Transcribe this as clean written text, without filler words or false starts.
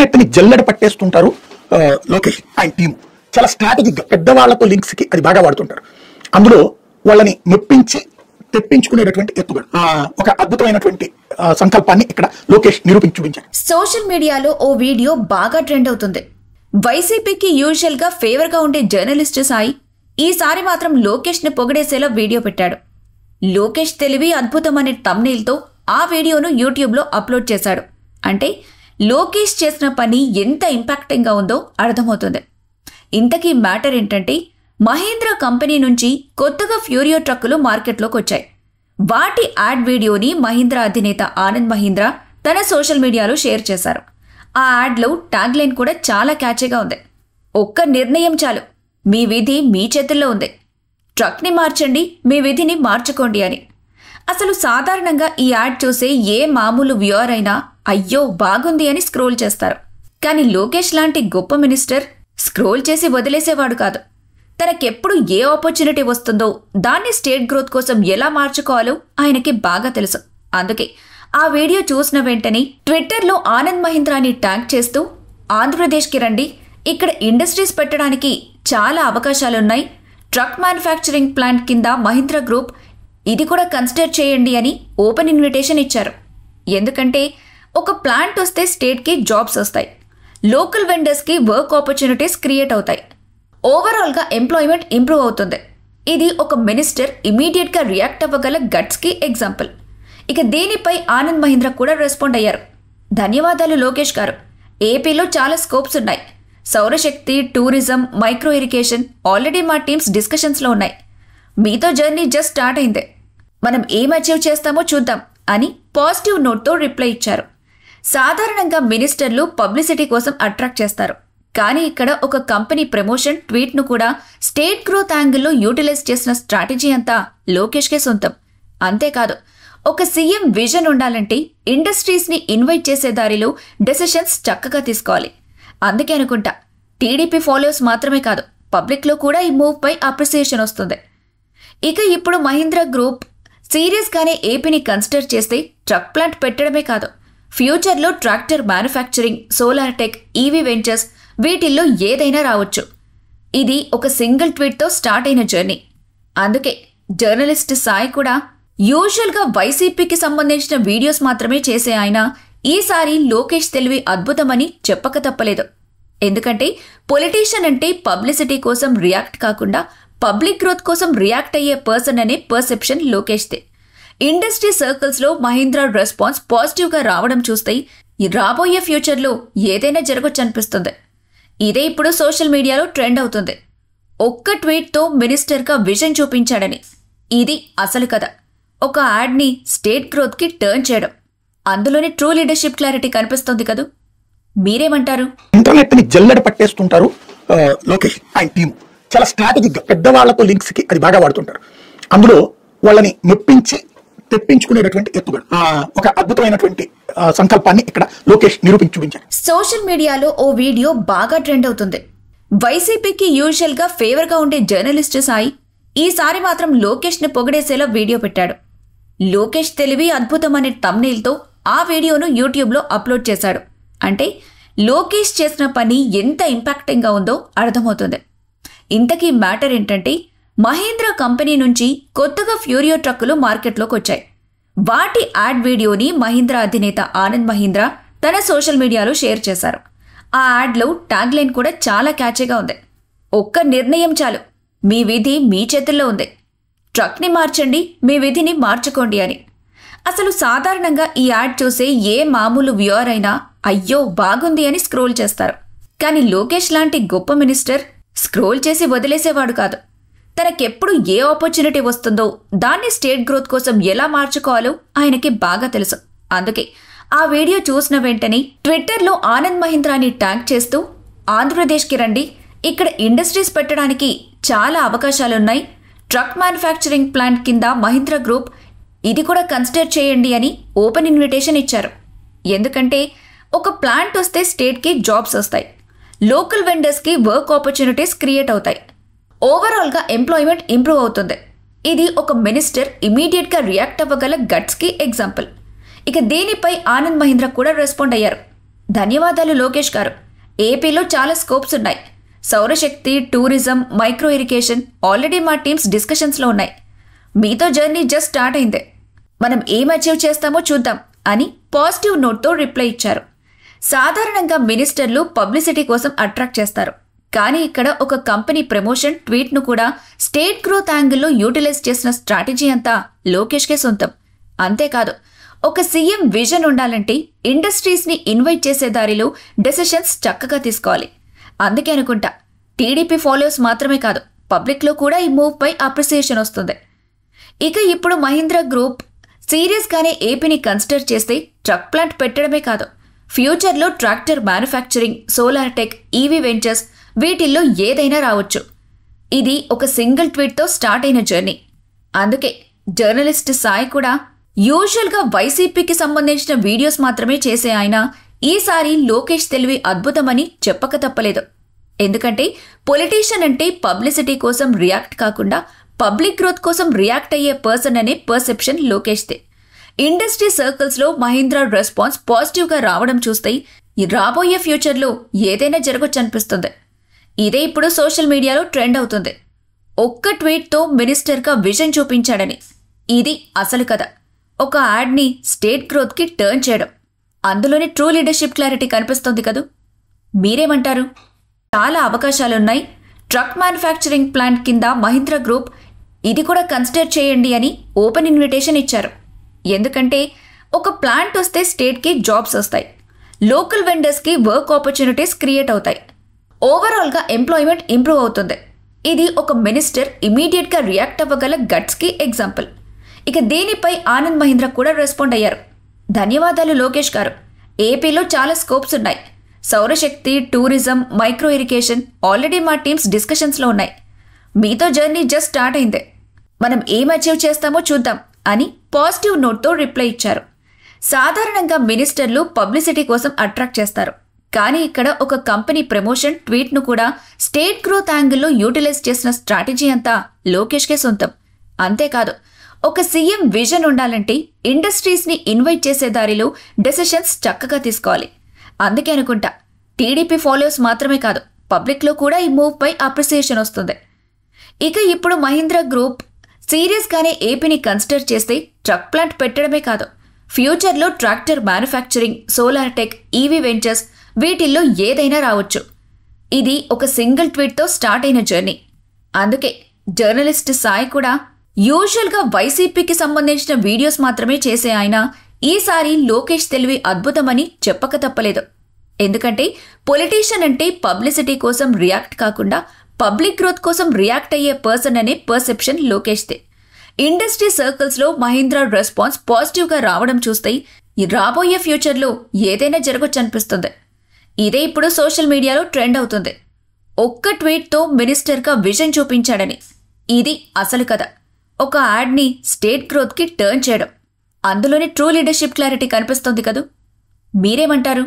Internet ని జల్లెడ పట్టేస్తుంటారు లోకేష్ ఆయన టీం. చాలా స్ట్రాటజిక్ గా పెద్దవాళ్లతో లింక్స్ కి అది బాగా వాడుతుంటారు. అందులో వాళ్ళని మెప్పించి తెప్పించుకునేటటువంటి ఎత్తుగడ ఒక అద్భుతమైనటువంటి సంకల్పాన్ని ఇక్కడ లోకేష్ నిరూపించి చూపించారు. సోషల్ మీడియాలో ఓ వీడియో బాగా ట్రెండ్ అవుతుంది. వైసీపీకి యూజువల్ గా ఫేవర్ గా ఉండే జర్నలిస్ట్ సాయి ఈసారి మాత్రం లోకేష్ ని పొగిడేసేలా వీడియో పెట్టాడు. లోకేష్ తెలివి అద్భుతం అనే థంబ్నెయిల్ తో ఆ వీడియోను యూట్యూబ్ లో అప్లోడ్ చేశాడు. అంటే లోకేష్ చేసిన పని ఎంత ఇంపాక్టింగ్ గా ఉందో అర్థమవుతుంది. ఇంతకీ మ్యాటర్ ఏంటంటే మహీంద్రా కంపెనీ నుంచి కొత్తగా ఫ్యూరియో ట్రక్కులు మార్కెట్లోకి వచ్చాయి. వాటి యాడ్ వీడియోని మహీంద్రా అధినేత ఆనంద్ మహీంద్రా తన సోషల్ మీడియాలో షేర్ చేశారు. ఆ యాడ్లో ట్యాగ్ లైన్ కూడా చాలా క్యాచీగా ఉంది. ఒక్క నిర్ణయం చాలు, మీ విధి మీ చేతుల్లో ఉంది. ట్రక్ని మార్చండి, మీ విధిని మార్చుకోండి అని. అసలు సాధారణంగా ఈ యాడ్ చూసే ఏ మామూలు వ్యూవర్ అయినా అయ్యో బాగుంది అని స్క్రోల్ చేస్తారు. కానీ లోకేష్ లాంటి గొప్ప మినిస్టర్ స్క్రోల్ చేసి వదిలేసేవాడు కాదు. తనకెప్పుడు ఏ ఆపర్చునిటీ వస్తుందో దాన్ని స్టేట్ గ్రోత్ కోసం ఎలా మార్చుకోవాలో ఆయనకి బాగా తెలుసు. అందుకే ఆ వీడియో చూసిన వెంటనే ట్విట్టర్లో ఆనంద్ మహీంద్రాని ట్యాగ్ చేస్తూ ఆంధ్రప్రదేశ్కి రండి, ఇక్కడ ఇండస్ట్రీస్ పెట్టడానికి చాలా అవకాశాలున్నాయి, ట్రక్ మ్యానుఫ్యాక్చరింగ్ ప్లాంట్ కింద మహీంద్రా గ్రూప్ ఇది కూడా కన్సిడర్ చేయండి అని ఓపెన్ ఇన్విటేషన్ ఇచ్చారు. ఎందుకంటే ఒక ప్లాంట్ వస్తే స్టేట్కి జాబ్స్ వస్తాయి, లోకల్ వెండర్స్కి వర్క్ ఆపర్చునిటీస్ క్రియేట్ అవుతాయి, ఓవరాల్గా ఎంప్లాయ్మెంట్ ఇంప్రూవ్ అవుతుంది. ఇది ఒక మినిస్టర్ ఇమీడియట్గా రియాక్ట్ అవ్వగల గట్స్కి ఎగ్జాంపుల్. ఇక దీనిపై ఆనంద్ మహీంద్రా కూడా రెస్పాండ్ అయ్యారు. ధన్యవాదాలు లోకేష్ గారు, ఏపీలో చాలా స్కోప్స్ ఉన్నాయి. సౌరశక్తి, టూరిజం, మైక్రో ఇరిగేషన్ ఆల్రెడీ మా టీమ్స్ డిస్కషన్స్లో ఉన్నాయి. మీతో జర్నీ జస్ట్ స్టార్ట్ అయిందే, మనం ఏం అచీవ్ చేస్తామో చూద్దాం అని పాజిటివ్ నోట్తో రిప్లై ఇచ్చారు. సాధారణంగా మినిస్టర్లు పబ్లిసిటీ కోసం అట్రాక్ట్ చేస్తారు. కానీ ఇక్కడ ఒక కంపెనీ ప్రమోషన్ ట్వీట్ను కూడా స్టేట్ గ్రోత్ యాంగిల్లో యూటిలైజ్ చేసిన స్ట్రాటజీ అంతా లోకేష్కే సొంతం. అంతేకాదు, ఒక సీఎం విజన్ ఉండాలంటే ఇండస్ట్రీస్ని ఇన్వైట్ చేసే దారిలో డెసిషన్స్ చక్కగా తీసుకోవాలి. అందుకే అనుకుంటా టీడీపీ ఫాలోవర్స్ మాత్రమే కాదు, పబ్లిక్లో కూడా ఈ మూవ్ పై అప్రిసియేషన్ వస్తుంది. ఇక ఇప్పుడు మహీంద్రా గ్రూప్ సీరియస్గానే ఏపీని కన్సిడర్ చేస్తే ట్రక్ ప్లాంట్ పెట్టడమే కాదు, ఫ్యూచర్లో tractor manufacturing, solar tech, EV ventures వీటిల్లో ఏదైనా రావచ్చు. ఇది ఒక సింగిల్ ట్వీట్తో స్టార్ట్ అయిన జర్నీ. అందుకే జర్నలిస్ట్ సాయి కూడా యూజువల్గా వైసీపీకి సంబంధించిన వీడియోస్ మాత్రమే చేసే ఆయన ఈసారి లోకేష్ తెలివి అద్భుతమని చెప్పక తప్పలేదు. ఎందుకంటే పొలిటీషియన్ అంటే పబ్లిసిటీ కోసం రియాక్ట్ కాకుండా పబ్లిక్ గ్రోత్ కోసం రియాక్ట్ అయ్యే పర్సన్ అనే పర్సెప్షన్ లోకేష్దే. ఇండస్ట్రీ సర్కిల్స్లో మహీంద్రా రెస్పాన్స్ పాజిటివ్గా రావడం చూస్తే రాబోయే ఫ్యూచర్లో ఏదైనా జరగొచ్చనిపిస్తుంది. ఇదే ఇప్పుడు సోషల్ మీడియాలో ట్రెండ్ అవుతుంది. ఒక్క ట్వీట్తో మినిస్టర్గా విజన్ చూపించాడని. ఇది అసలు కథ. ఒక యాడ్ని స్టేట్ గ్రోత్కి టర్న్ చేయడం, అందులోని ట్రూ లీడర్షిప్ క్లారిటీ కనిపిస్తుంది కదూ. మీరేమంటారు? ఇంటర్నెట్ ని జల్లెడ పట్టేస్తుంటారు లోకేష్ ఆయన టీం. చాలా స్ట్రాటజిక్ గా పెద్దవాళ్లతో లింక్స్ కి అది బాగా వాడుతుంటారు. అందులో వాళ్ళని మెప్పించి తెప్పించుకునేటటువంటి ఎత్తుగడ ఒక అద్భుతమైనటువంటి సంకల్పాన్ని ఇక్కడ లోకేష్ నిరూపించి చూపించారు. సోషల్ మీడియాలో ఓ వీడియో బాగా ట్రెండ్ అవుతుంది. వైసీపీకి యూజువల్ గా ఫేవర్ గా ఉండే జర్నలిస్ట్ సాయి ఈసారి మాత్రం లోకేష్ ని పొగిడేసేలా వీడియో పెట్టాడు. లోకేష్ తెలివి అద్భుతం అనే థంబ్నెయిల్ తో ఆ వీడియోను యూట్యూబ్ లో అప్లోడ్ చేశాడు. అంటే లోకేష్ చేసిన పని ఎంత ఇంపాక్టింగ్ గా ఉందో అర్థమవుతుంది. ఇంతకీ మ్యాటర్ ఏంటంటే మహీంద్రా కంపెనీ నుంచి కొత్తగా ఫ్యూరియో ట్రక్కులు మార్కెట్లోకి వచ్చాయి. వాటి యాడ్ వీడియోని మహీంద్రా అధినేత ఆనంద్ మహీంద్రా తన సోషల్ మీడియాలో షేర్ చేశారు. ఆ యాడ్లో ట్యాగ్ లైన్ కూడా చాలా క్యాచీగా ఉంది. ఒక్క నిర్ణయం చాలు, మీ విధి మీ చేతుల్లో ఉంది. ట్రక్ని మార్చండి, మీ విధిని మార్చుకోండి అని. అసలు సాధారణంగా ఈ యాడ్ చూసే ఏ మామూలు వ్యూవర్ అయినా అయ్యో బాగుంది అని స్క్రోల్ చేస్తారు. కానీ లోకేష్ లాంటి గొప్ప మినిస్టర్ స్క్రోల్ చేసి వదిలేసేవాడు కాదు. తనకెప్పుడు ఏ ఆపర్చునిటీ వస్తుందో దాన్ని స్టేట్ గ్రోత్ కోసం ఎలా మార్చుకోవాలో ఆయనకి బాగా తెలుసు. అందుకే ఆ వీడియో చూసిన వెంటనే ట్విట్టర్లో ఆనంద్ మహీంద్రాని ట్యాగ్ చేస్తూ ఆంధ్రప్రదేశ్కి రండి, ఇక్కడ ఇండస్ట్రీస్ పెట్టడానికి చాలా అవకాశాలున్నాయి, ట్రక్ మ్యానుఫ్యాక్చరింగ్ ప్లాంట్ కింద మహీంద్రా గ్రూప్ ఇది కూడా కన్సిడర్ చేయండి అని ఓపెన్ ఇన్విటేషన్ ఇచ్చారు. ఎందుకంటే ఒక ప్లాంట్ వస్తే స్టేట్కి జాబ్స్ వస్తాయి, లోకల్ వెండర్స్కి వర్క్ ఆపర్చునిటీస్ క్రియేట్ అవుతాయి, ఓవరాల్గా ఎంప్లాయ్మెంట్ ఇంప్రూవ్ అవుతుంది. ఇది ఒక మినిస్టర్ ఇమీడియట్గా రియాక్ట్ అవ్వగల గట్స్కి ఎగ్జాంపుల్. ఇక దీనిపై ఆనంద్ మహీంద్రా కూడా రెస్పాండ్ అయ్యారు. ధన్యవాదాలు లోకేష్ గారు. ఏపీలో చాలా స్కోప్స్ ఉన్నాయి. సౌరశక్తి, టూరిజం, మైక్రో ఇరిగేషన్ ఆల్రెడీ మా టీమ్స్ డిస్కషన్స్లో ఉన్నాయి. మీతో జర్నీ జస్ట్ స్టార్ట్ అయిందే. మనం ఏం అచీవ్ చేస్తామో చూద్దాం అని పాజిటివ్ నోట్తో రిప్లై ఇచ్చారు. సాధారణంగా మినిస్టర్లు పబ్లిసిటీ కోసం అట్రాక్ట్ చేస్తారు. కానీ ఇక్కడ ఒక కంపెనీ ప్రమోషన్ ట్వీట్ను కూడా స్టేట్ గ్రోత్ యాంగిల్లో యూటిలైజ్ చేసిన స్ట్రాటజీ అంతా లోకేష్కే సొంతం. అంతేకాదు, ఒక సీఎం విజన్ ఉండాలంటే ఇండస్ట్రీస్ని ఇన్వైట్ చేసే దారిలో డెసిషన్స్ చక్కగా తీసుకోవాలి. అందుకే అనుకుంటా టీడీపీ ఫాలోవర్స్ మాత్రమే కాదు, పబ్లిక్లో కూడా ఈ మూవ్ పై అప్రిసియేషన్ వస్తుంది. ఇక ఇప్పుడు మహీంద్రా గ్రూప్ సీరియస్గానే ఏపీని కన్సిడర్ చేస్తే ట్రక్ ప్లాంట్ పెట్టడమే కాదు, ఫ్యూచర్లో tractor manufacturing, solar tech, EV ventures వీటిల్లో ఏదైనా రావచ్చు. ఇది ఒక సింగిల్ ట్వీట్తో స్టార్ట్ అయిన జర్నీ. అందుకే జర్నలిస్ట్ సాయి కూడా యూజువల్గా వైసీపీకి సంబంధించిన వీడియోస్ మాత్రమే చేసే ఆయన ఈసారి లోకేష్ తెలివి అద్భుతమని చెప్పక తప్పలేదు. ఎందుకంటే పొలిటీషియన్ అంటే పబ్లిసిటీ కోసం రియాక్ట్ కాకుండా పబ్లిక్ గ్రోత్ కోసం రియాక్ట్ అయ్యే పర్సన్ అనే పర్సెప్షన్ లోకేష్దే. ఇండస్ట్రీ సర్కిల్స్లో మహీంద్రా రెస్పాన్స్ పాజిటివ్గా రావడం చూస్తే రాబోయే ఫ్యూచర్లో ఏదైనా జరగొచ్చనిపిస్తుంది. ఇదే ఇప్పుడు సోషల్ మీడియాలో ట్రెండ్ అవుతుంది. ఒక్క ట్వీట్తో మినిస్టర్గా విజన్ చూపించాడని. ఇది అసలు కథ. ఒక యాడ్ని స్టేట్ గ్రోత్కి టర్న్ చేయడం, అందులోని ట్రూ లీడర్షిప్ క్లారిటీ కనిపిస్తుంది కదూ. మీరేమంటారు? చాలా అవకాశాలున్నాయి. ట్రక్ మ్యానుఫ్యాక్చరింగ్ ప్లాంట్ కింద మహీంద్రా గ్రూప్ ఇది కూడా కన్సిడర్ చేయండి అని ఓపెన్ ఇన్విటేషన్ ఇచ్చారు. ఎందుకంటే ఒక ప్లాంట్ వస్తే స్టేట్కి జాబ్స్ వస్తాయి, లోకల్ వెండర్స్కి వర్క్ ఆపర్చునిటీస్ క్రియేట్ అవుతాయి, ఓవరాల్గా ఎంప్లాయ్మెంట్ ఇంప్రూవ్ అవుతుంది. ఇది ఒక మినిస్టర్ ఇమీడియట్గా రియాక్ట్ అవ్వగల గట్స్కి ఎగ్జాంపుల్. ఇక దీనిపై ఆనంద్ మహీంద్రా కూడా రెస్పాండ్ అయ్యారు. ధన్యవాదాలు లోకేష్ గారు. ఏపీలో చాలా స్కోప్స్ ఉన్నాయి. సౌరశక్తి, టూరిజం, మైక్రో ఇరిగేషన్ ఆల్రెడీ మా టీమ్స్ డిస్కషన్స్లో ఉన్నాయి. మీతో జర్నీ జస్ట్ స్టార్ట్ అయిందే. మనం ఏం అచీవ్ చేస్తామో చూద్దాం అని పాజిటివ్ నోట్తో రిప్లై ఇచ్చారు. సాధారణంగా మినిస్టర్లు పబ్లిసిటీ కోసం అట్రాక్ట్ చేస్తారు. కానీ ఇక్కడ ఒక కంపెనీ ప్రమోషన్ ట్వీట్ను కూడా స్టేట్ గ్రోత్ యాంగిల్లో యూటిలైజ్ చేసిన స్ట్రాటజీ అంతా లోకేష్కే సొంతం. అంతేకాదు, ఒక సీఎం విజన్ ఉండాలంటే ఇండస్ట్రీస్ని ఇన్వైట్ చేసే దారిలో డెసిషన్స్ చక్కగా తీసుకోవాలి. అందుకే అనుకుంటా టీడీపీ ఫాలోవర్స్ మాత్రమే కాదు, పబ్లిక్లో కూడా ఈ మూవ్ పై అప్రిసియేషన్ వస్తుంది. ఇక ఇప్పుడు మహీంద్రా గ్రూప్ సీరియస్గానే ఏపీని కన్సిడర్ చేస్తే ట్రక్ ప్లాంట్ పెట్టడమే కాదు, ఫ్యూచర్లో tractor manufacturing, solar tech, EV ventures వీటిల్లో ఏదైనా రావచ్చు. ఇది ఒక సింగిల్ ట్వీట్తో స్టార్ట్ అయిన జర్నీ. అందుకే జర్నలిస్ట్ సాయి కూడా యూజువల్గా వైసీపీకి సంబంధించిన వీడియోస్ మాత్రమే చేసే ఆయన ఈసారి లోకేష్ తెలివి అద్భుతమని చెప్పక తప్పలేదు. ఎందుకంటే పొలిటీషియన్ అంటే పబ్లిసిటీ కోసం రియాక్ట్ కాకుండా పబ్లిక్ గ్రోత్ కోసం రియాక్ట్ అయ్యే పర్సన్ అనే పర్సెప్షన్ లోకేష్దే. ఇండస్ట్రీ సర్కిల్స్లో మహీంద్రా రెస్పాన్స్ పాజిటివ్గా రావడం చూస్తే రాబోయే ఫ్యూచర్లో ఏదైనా జరగొచ్చనిపిస్తుంది. ఇదే ఇప్పుడు సోషల్ మీడియాలో ట్రెండ్ అవుతుంది. ఒక్క ట్వీట్తో మినిస్టర్గా విజన్ చూపించాడని. ఇది అసలు కథ. ఒక యాడ్ని స్టేట్ గ్రోత్కి టర్న్ చేయడం, అందులోని ట్రూ లీడర్షిప్ క్లారిటీ కనిపిస్తుంది కదూ. మీరేమంటారు?